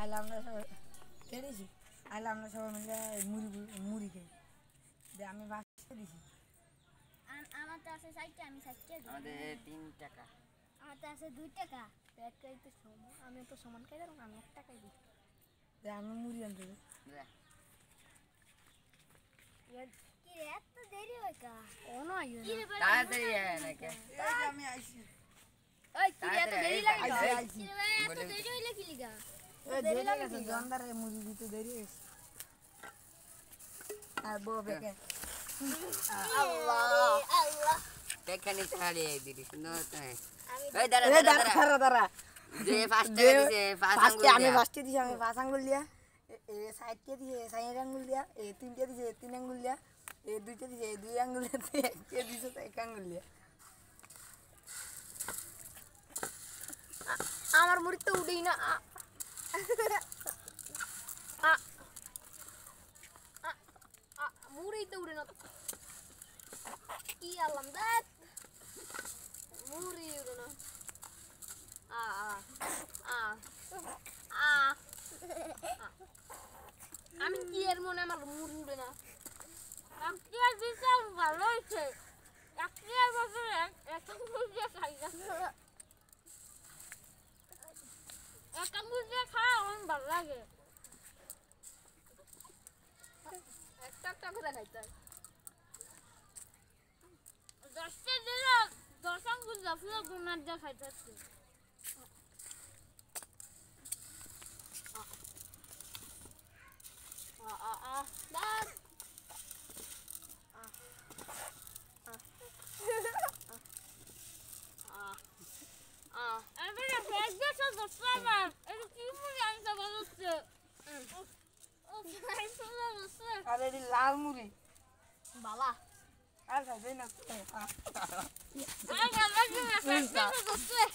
আইলে আমরা সবাই কেটেছি আইলে আমরা সবাই মিলে মুড়ি খাই আমি বাঁচতে দিছি আমার তো আছে 60 টাকা আমি 60 টাকা আমাদের 3 টাকা আমার তো আছে 2 টাকা পেট খাইতে সমান আমি তো সমান খাই দাও আমি 1 টাকাই দিই আমি মুড়ি আনতে কি রে এত দেরি হয় কা কোন আইও তাড়াতাড়ি আয় নাকি আমি আইছি ওই কি রে এত দেরি লাগে কি রে এত দেরি হইলে কি লিগা দেরি লাগে জন্দারে মুড়ি দিতে দেরি হইছে আর বউ বেকে আল্লাহ আল্লাহ দেখেনি ছাড়িয়ে দিলি সুন্দর তাই আমি এই দাঁড়া যে ফার্স্টে আমি ফার্স্টে দিছি আমি 5 আঙ্গুল দিয়া এ সাইডে দিছে 4 আঙ্গুল দিয়া এ তিনটে দিছে 3 আঙ্গুল দিয়া এ দুইটা দিছে 2 আঙ্গুল দিয়া কে দিছে 1 আঙ্গুল দিয়া আমার মুড়ি তো উড়েই না মুড়ি তো উড়ে না কি আলাম দেখ মুড়ি উড়ে না আমি কি এর মনে আমার মুড়ি উড়ে না কি আর দিতাম ভালো হয়েছে কি আর বছর এক মুড়ি দিয়ে খাই এক মুড়ি দিয়ে খাওয়া আমার ভালো লাগে একটা করে খাইতে দশটা দিল 10 আঙ্গুল জাফলা গুনার দিয়ে খাইতে হচ্ছে বাস আমি না ফেসবুকে দশবার এটা কি মুড়ি আনতে বলছে আরে এটি লাল মুড়ি বালা আর খাইবে না আরে বাবা কি না ফেসবুকে দশবার